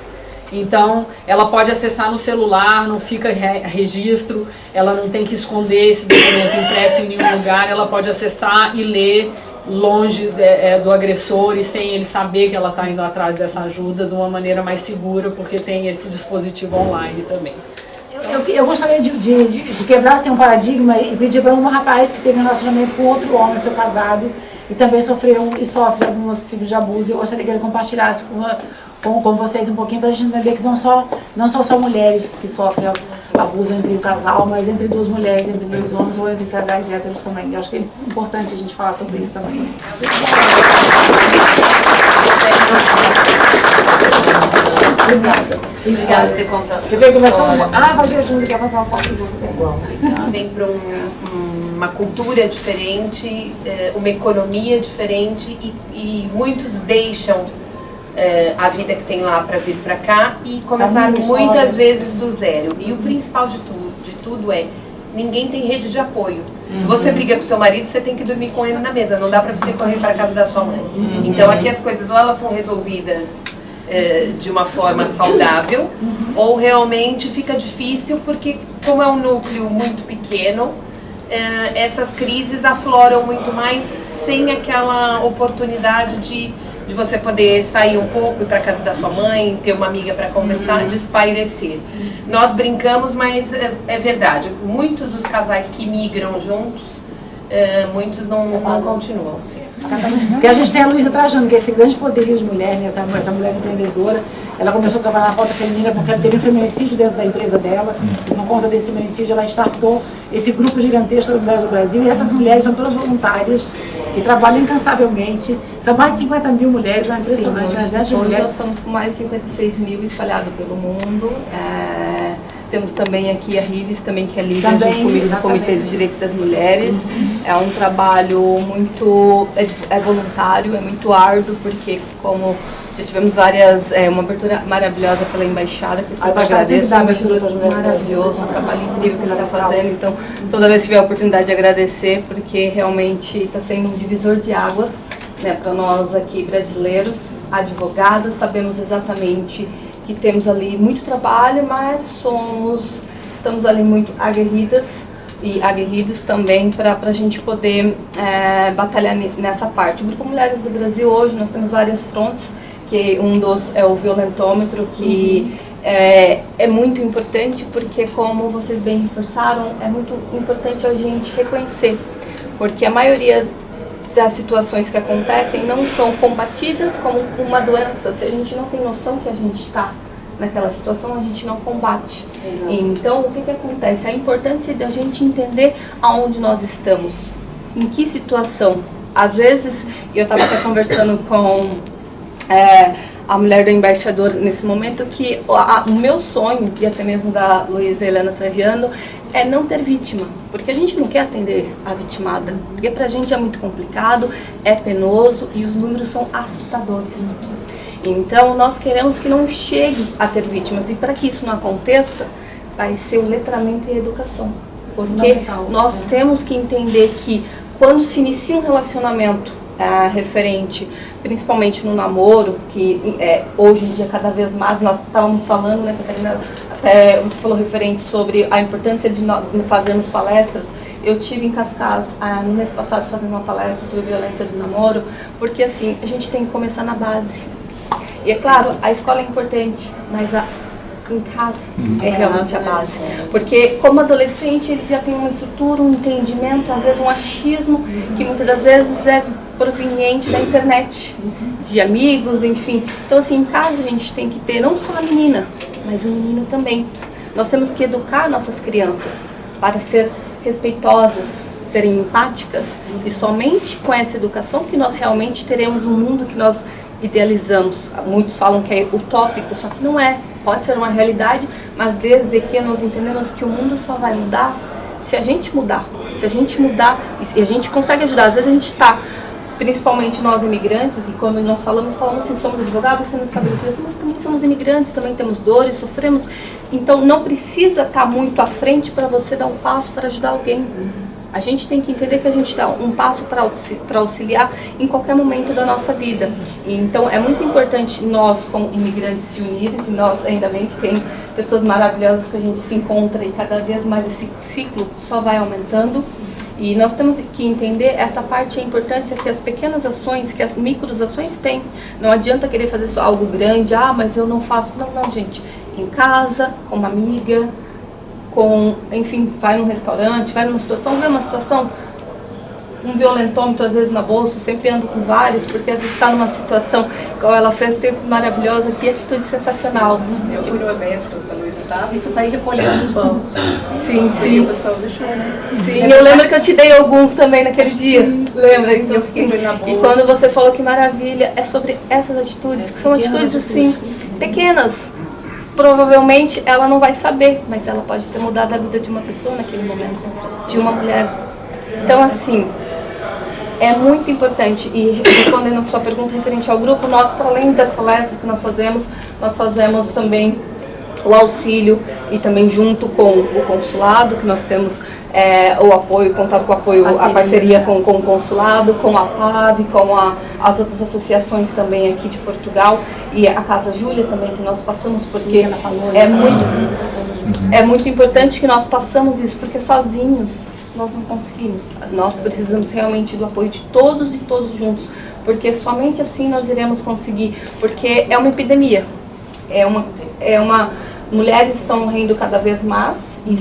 S5: Então, ela pode acessar no celular, não fica registro, ela não tem que esconder esse documento impresso em nenhum lugar, ela pode acessar e ler longe do agressor e sem ele saber que ela está indo atrás dessa ajuda de uma maneira mais segura, porque tem esse dispositivo online também.
S1: Eu gostaria de quebrar assim, um paradigma e pedir para um rapaz que teve um relacionamento com outro homem, foi casado e também sofreu e sofre alguns tipos de abuso. Eu gostaria que ele compartilhasse com vocês um pouquinho para a gente entender que não são mulheres que sofrem abuso entre o casal, mas entre duas mulheres, entre dois homens ou entre casais héteros também. Eu acho que é importante a gente falar sobre isso também.
S4: Obrigada por ter contado.
S1: Você vê que vai fazer junto, quer fazer uma foto igual.
S3: Vem para uma cultura diferente, uma economia diferente e muitos deixam a vida que tem lá para vir para cá e começar muitas vezes do zero. E o principal de tudo é, ninguém tem rede de apoio. Se você briga com seu marido, você tem que dormir com ele na mesa, não dá para você correr para casa da sua mãe. Então aqui as coisas ou elas são resolvidas de uma forma saudável, ou realmente fica difícil porque como é um núcleo muito pequeno, essas crises afloram muito mais sem aquela oportunidade de você poder sair um pouco, ir para casa da sua mãe, ter uma amiga para conversar, de espairecer. Nós brincamos, mas é verdade, muitos dos casais que migram juntos, muitos não continuam assim.
S1: Porque a gente tem a Luísa Trajano, que é esse grande poderio de mulher, né? essa mulher empreendedora. Ela começou a trabalhar na pauta feminina porque teve um feminicídio dentro da empresa dela. E por conta desse feminicídio, ela startou esse grupo gigantesco do Brasil. E essas mulheres são todas voluntárias, que trabalham incansavelmente. São mais de 50 mil mulheres, é impressionante.
S6: Hoje nós estamos com mais de 56 mil espalhados pelo mundo. Temos também aqui a Rives, também, que é líder junto comigo do Comitê de Direitos das Mulheres. É um trabalho muito voluntário, é muito árduo, porque como já tivemos uma abertura maravilhosa pela Embaixada, que eu sempre agradeço, um embaixador maravilhoso, um trabalho incrível que ele está fazendo. Então, toda vez que tiver a oportunidade de agradecer, porque realmente está sendo um divisor de águas, né, para nós aqui brasileiros, advogadas, sabemos exatamente que temos ali muito trabalho, mas estamos ali muito aguerridas e aguerridos também para a gente poder batalhar nessa parte. O Grupo Mulheres do Brasil hoje, nós temos várias frontes, que um dos é o violentômetro, que é muito importante porque, como vocês bem reforçaram, é muito importante a gente reconhecer, porque a maioria das situações que acontecem não são combatidas como uma doença. Se a gente não tem noção que a gente está naquela situação, a gente não combate. Exato. Então, o que acontece? A importância da gente entender aonde nós estamos, em que situação. Às vezes, eu estava até conversando com a mulher do embaixador nesse momento, que o meu sonho, e até mesmo da Luísa Helena Trajano, é não ter vítima, porque a gente não quer atender a vitimada, porque pra gente é muito complicado, é penoso e os números são assustadores. Então nós queremos que não chegue a ter vítimas, e para que isso não aconteça, vai ser o letramento e a educação, porque nós temos que entender que quando se inicia um relacionamento referente, principalmente no namoro, que hoje em dia cada vez mais, nós estávamos falando, né, Catarina, até você falou referente sobre a importância de nós fazermos palestras. Eu tive em Cascais no mês passado fazendo uma palestra sobre violência do namoro, porque assim, a gente tem que começar na base. E é claro, a escola é importante, mas em casa é realmente a base. Porque como adolescente eles já têm uma estrutura, um entendimento, às vezes um achismo, que muitas das vezes é proveniente da internet, de amigos, enfim. Então assim, em casa a gente tem que ter não só a menina, mas o menino também. Nós temos que educar nossas crianças para ser respeitosas, serem empáticas, e somente com essa educação que nós realmente teremos um mundo que nós idealizamos. Muitos falam que é utópico, só que não é. Pode ser uma realidade, mas desde que nós entendemos que o mundo só vai mudar se a gente mudar. Se a gente mudar, e se a gente consegue ajudar. Às vezes a gente está, principalmente nós imigrantes, e quando nós falamos assim, somos advogados, temos estabelecido, mas também somos imigrantes, também temos dores, sofremos. Então não precisa estar muito à frente para você dar um passo para ajudar alguém. A gente tem que entender que a gente dá um passo para auxiliar em qualquer momento da nossa vida. E, então é muito importante nós, como imigrantes, se unirmos, e nós, ainda bem que tem pessoas maravilhosas que a gente se encontra e cada vez mais esse ciclo só vai aumentando. E nós temos que entender essa parte, a importância que as pequenas ações, que as microações têm. Não adianta querer fazer só algo grande, mas eu não faço. Não, gente. Em casa, com uma amiga, enfim, vai num restaurante, vai numa situação, vê uma situação, um violentômetro às vezes na bolsa, eu sempre ando com vários, porque às vezes está numa situação, igual ela fez, sempre maravilhosa, que atitude sensacional.
S4: Eu fui no evento, a Luísa estava, e saí recolhendo os bancos.
S6: Sim,
S4: E
S6: sim.
S4: o pessoal deixou, né?
S6: Sim, eu lembro que eu te dei alguns também naquele dia. Lembra? Então,
S4: Eu fiquei na bolsa.
S6: E quando você falou que maravilha, é sobre essas atitudes, que são atitudes assim, pequenas. Provavelmente ela não vai saber, mas ela pode ter mudado a vida de uma pessoa naquele momento, de uma mulher. Então, assim, é muito importante. E respondendo a sua pergunta referente ao grupo, nós, para além das palestras que nós fazemos também o auxílio, e também junto com o consulado, que nós temos o apoio, contato com o apoio, a parceria com o consulado, com a PAV, com as outras associações também aqui de Portugal, e a Casa Júlia também, que nós passamos, porque é muito importante que nós passamos isso, porque sozinhos nós não conseguimos. Nós precisamos realmente do apoio de todos e todos juntos, porque somente assim nós iremos conseguir, porque é uma epidemia, mulheres estão morrendo cada vez mais, e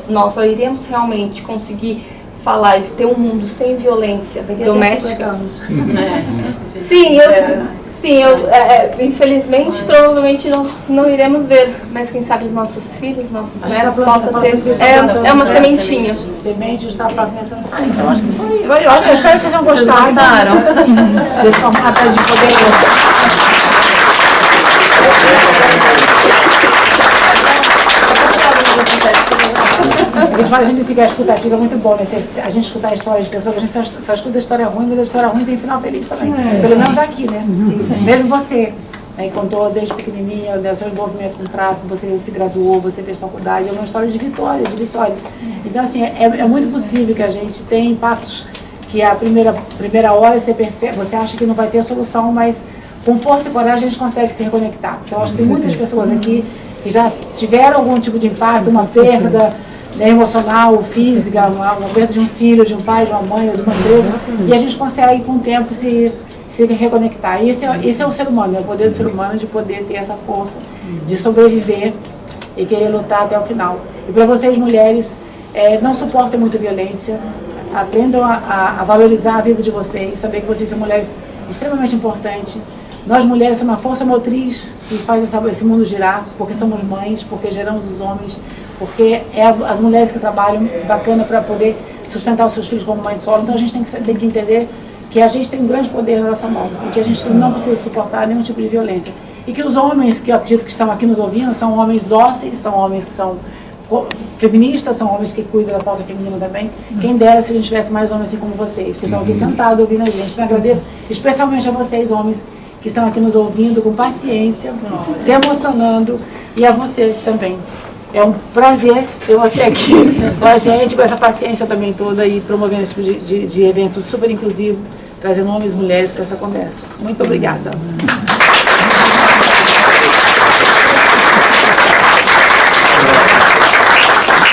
S6: nós só iremos realmente conseguir falar e ter um mundo sem violência doméstica. Sim, infelizmente, provavelmente nós não iremos ver, mas quem sabe os nossos filhos, nossos netos possam ter. É uma sementinha.
S1: Semente está pacientando. Então acho que foi. Olha, eu espero que vocês tenham gostado desse formato de poder. A gente fala assim, psiquiatria escutativa é muito bom, né? A gente escutar a história de pessoas, a gente só escuta a história ruim, mas a história ruim tem final feliz também. Pelo menos aqui, né? Sim. Mesmo você, né, contou desde pequenininha, do seu envolvimento com o tráfico, você se graduou, você fez faculdade, é uma história de vitória, Então, assim, é muito possível que a gente tenha impactos que a primeira hora você percebe, você acha que não vai ter solução, mas com força e coragem a gente consegue se reconectar. Então, acho que tem muitas pessoas aqui que já tiveram algum tipo de impacto, uma perda, né, emocional, física, uma perda de um filho, de um pai, de uma mãe, ou de uma empresa, e a gente consegue com o tempo se reconectar. E esse é o ser humano, é o poder do ser humano de poder ter essa força de sobreviver e querer lutar até o final. E para vocês, mulheres, não suportem muito violência, aprendam a valorizar a vida de vocês, saber que vocês são mulheres extremamente importantes. Nós mulheres somos uma força motriz que faz esse mundo girar, porque somos mães, porque geramos os homens, porque é as mulheres que trabalham bacana para poder sustentar os seus filhos como mãe solo. Então a gente tem que entender que a gente tem um grande poder na nossa mão e que a gente não precisa suportar nenhum tipo de violência. E que os homens que eu acredito que estão aqui nos ouvindo são homens dóceis, são homens que são feministas, são homens que cuidam da pauta feminina também. Quem dera se a gente tivesse mais homens assim como vocês, que estão aqui sentados ouvindo a gente. Então, eu agradeço especialmente a vocês, homens, que estão aqui nos ouvindo com paciência, se emocionando, e a você também. É um prazer ter você aqui com a gente, com essa paciência também toda e promovendo esse tipo de evento super inclusivo, trazendo homens e mulheres para essa conversa. Muito obrigada.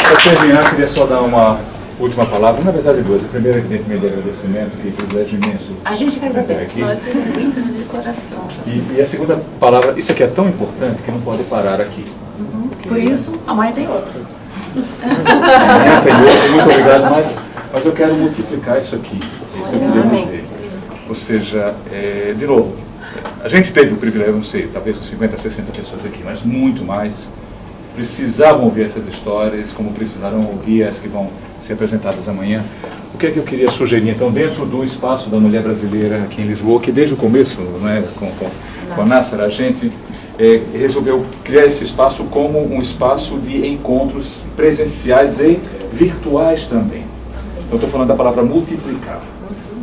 S2: Para terminar, queria só dar uma última palavra, na verdade duas. A primeira, evidentemente, de agradecimento, que privilégio imenso.
S1: A gente que agradece.
S4: Nós agradecemos de coração.
S2: E a segunda palavra, isso aqui é tão importante que não pode parar aqui.
S1: Por isso, amanhã tem outro.
S2: Amanhã tem outro, muito obrigado, mas eu quero multiplicar isso aqui. É isso que eu queria dizer. Ou seja, de novo, a gente teve o privilégio, não sei, talvez com 50, 60 pessoas aqui, mas muito mais precisavam ouvir essas histórias, como precisaram ouvir as que vão ser apresentadas amanhã. O que é que eu queria sugerir, então, dentro do espaço da mulher brasileira aqui em Lisboa, que desde o começo, né, com a Nasser, a gente resolveu criar esse espaço como um espaço de encontros presenciais e virtuais também. Então, estou falando da palavra multiplicar.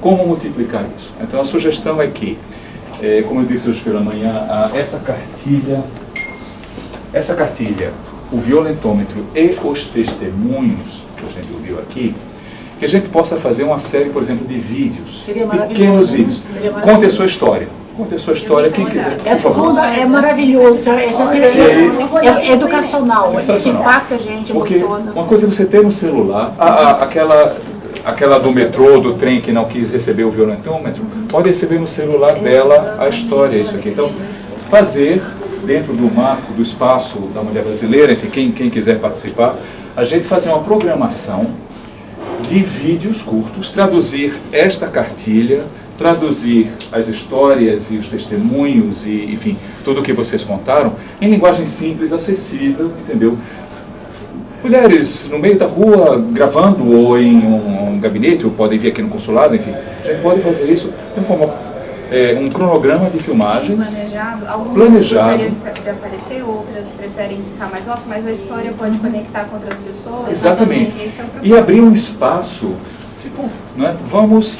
S2: Como multiplicar isso? Então, a sugestão é que, como eu disse hoje pela manhã, essa cartilha, o violentômetro e os testemunhos que a gente ouviu aqui, que a gente possa fazer uma série, por exemplo, de vídeos,
S1: Seria
S2: pequenos
S1: maravilhoso.
S2: vídeos.
S1: Seria
S2: Conte a
S1: maravilhoso.
S2: sua história. Conte a sua história, quem quiser.
S1: É maravilhoso. É educacional.
S2: Sensacional.
S1: Impacta a gente,
S2: Porque
S1: emociona.
S2: uma coisa é você ter no celular, aquela do metrô, do trem que não quis receber o violentômetro, pode receber no celular dela a história, isso aqui. Então, fazer dentro do marco, do espaço da mulher brasileira, enfim, quem quiser participar, a gente fazer uma programação de vídeos curtos, traduzir esta cartilha, traduzir as histórias e os testemunhos e, enfim, tudo o que vocês contaram em linguagem simples, acessível, entendeu? Mulheres no meio da rua gravando ou em um gabinete, ou podem vir aqui no consulado, enfim, a gente pode fazer isso de uma forma, um cronograma de filmagens.
S7: Sim, planejado. Algumas
S2: Planejado.
S7: gostariam de aparecer, outras preferem ficar mais off, mas a história pode conectar com outras pessoas.
S2: Exatamente.
S7: E esse é o
S2: E
S7: propósito.
S2: abrir um espaço, tipo, né, vamos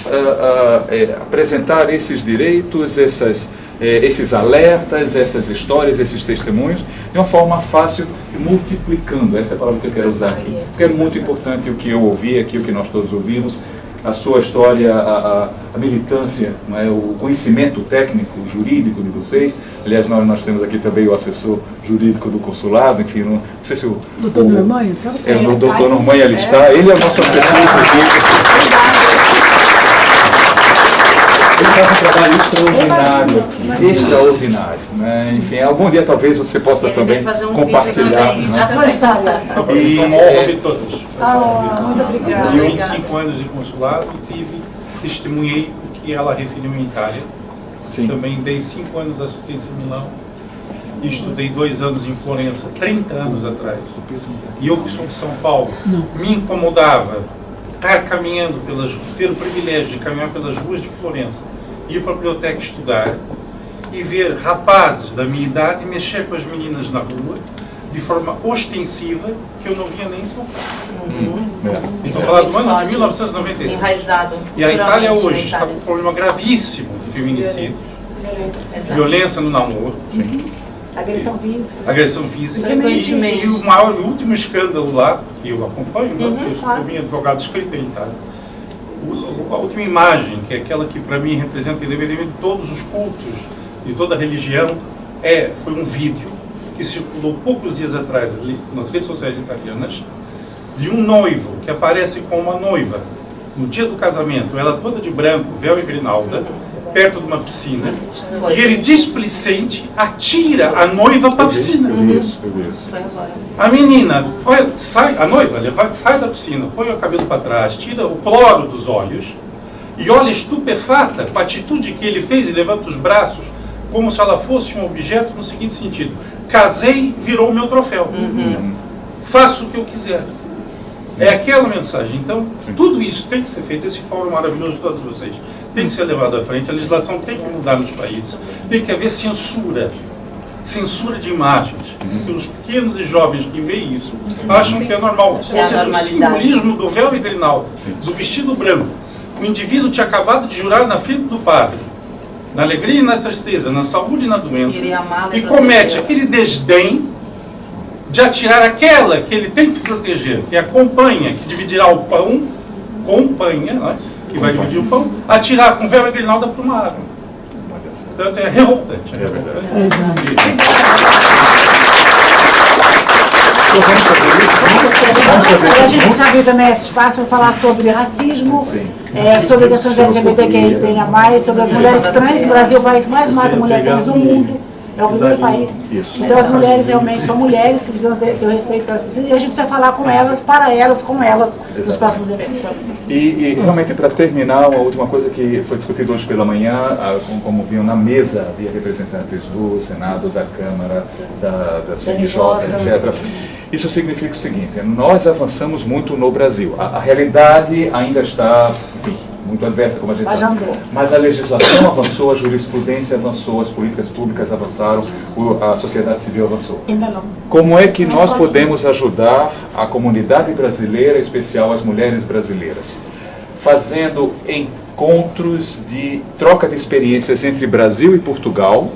S2: apresentar esses direitos, esses alertas, essas histórias, esses testemunhos, de uma forma fácil, multiplicando. Essa é a palavra que eu quero usar aqui. Porque é muito importante o que eu ouvi aqui, o que nós todos ouvimos, a sua história, a militância, não é? O conhecimento técnico, jurídico de vocês. Aliás, nós temos aqui também o assessor jurídico do consulado, enfim, não sei se o
S1: Normanha?
S2: o doutor Normanha ali está, ele é o nosso assessor jurídico. Ele faz um trabalho extraordinário, extraordinário, né? Enfim, algum dia talvez você possa
S4: Ele
S2: também
S4: deve fazer um
S2: compartilhar.
S4: vídeo
S2: Né?
S1: A sua história.
S2: E,
S8: Foi uma honra ver todas.
S1: Muito obrigada.
S8: Tive 25 anos de consulado, testemunhei o que ela referiu em Itália.
S2: sim.
S8: Também dei 5 anos de assistência em Milão. E estudei 2 anos em Florença, 30 anos atrás. E eu que sou de São Paulo, me incomodava estar caminhando ter o privilégio de caminhar pelas ruas de Florença, ir para a biblioteca estudar e ver rapazes da minha idade mexer com as meninas na rua de forma ostensiva que eu não via nem em São Paulo. Estou falando do ano de 1996.
S4: Enraizado.
S8: E a Itália
S4: culturalmente
S8: hoje
S4: na
S8: está
S4: Itália.
S8: com um problema gravíssimo de feminicídio,
S4: Exato.
S8: violência no namoro,
S1: Agressão física.
S8: agressão física
S4: Frequentemente.
S8: e o último escândalo lá, que eu acompanho, né, porque eu
S4: claro.
S8: sou advogado escrito em Itália, a última imagem, que é aquela que para mim representa independentemente de todos os cultos e toda a religião, foi um vídeo que circulou poucos dias atrás ali, nas redes sociais italianas, de um noivo que aparece com uma noiva no dia do casamento, ela toda de branco, véu e grinalda, perto de uma piscina, e ele displicente atira a noiva para a piscina.
S2: Eu vi isso.
S4: Foi agora.
S8: A menina sai, a noiva sai da piscina, põe o cabelo para trás, tira o cloro dos olhos e olha estupefata com a atitude que ele fez e levanta os braços como se ela fosse um objeto no seguinte sentido: casei, virou o meu troféu. Faço o que eu quiser. É aquela mensagem. Então, tudo isso tem que ser feito. Esse fórum maravilhoso de todos vocês tem que ser levado à frente. A legislação tem que mudar nos países. Tem que haver censura de imagens. Porque os pequenos e jovens que veem isso acham que é normal. Ou
S4: É a
S8: seja, o
S4: normalidade.
S8: simbolismo do véu e grinalda, do vestido branco. O indivíduo tinha acabado de jurar na frente do padre, na alegria e na tristeza, na saúde e na doença,
S4: Queria amá-la e
S8: e comete
S4: protegê-la.
S8: aquele desdém de atirar aquela que ele tem que proteger, que é a companhia, que dividirá o pão, companhia, né, que vai dividir o pão, atirar com véu e grinalda para uma água. Portanto, é revoltante.
S1: A gente precisa abrir também esse espaço para falar sobre racismo, sobre questões LGBTQIA+, sobre as mulheres trans. O Brasil é o país que mais mata mulheres trans do mundo. É o primeiro país. Então as mulheres realmente são mulheres que precisam ter o respeito que elas precisam, e a gente precisa falar com elas, para elas, com elas, nos próximos eventos.
S2: E realmente, para terminar, uma última coisa que foi discutida hoje pela manhã, como viam na mesa, havia representantes do Senado, da Câmara, da CNJ, etc. Isso significa o seguinte: nós avançamos muito no Brasil. A realidade ainda está, enfim, muito adversa, como a gente sabe. Mas a legislação avançou, a jurisprudência avançou, as políticas públicas avançaram, a sociedade civil avançou.
S1: Ainda não.
S2: Como é que nós podemos ajudar a comunidade brasileira, em especial as mulheres brasileiras? Fazendo encontros de troca de experiências entre Brasil e Portugal.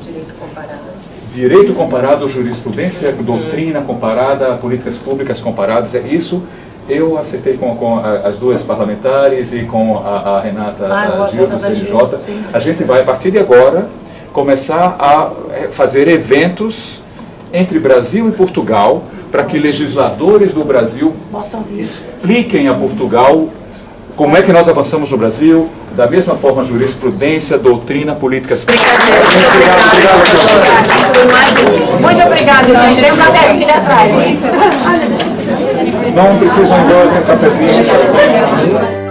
S2: Direito comparado, jurisprudência, doutrina comparada, políticas públicas comparadas. Isso Eu acertei com as duas parlamentares e com a Renata Gil, do CNJ. A gente vai, a partir de agora, começar a fazer eventos entre Brasil e Portugal, para que legisladores do Brasil expliquem a Portugal como é que nós avançamos no Brasil, da mesma forma jurisprudência, doutrina, políticas.
S1: Muito obrigada, gente. Tem um cafezinho ali atrás.
S2: Não precisam ir embora, tem um cafezinho.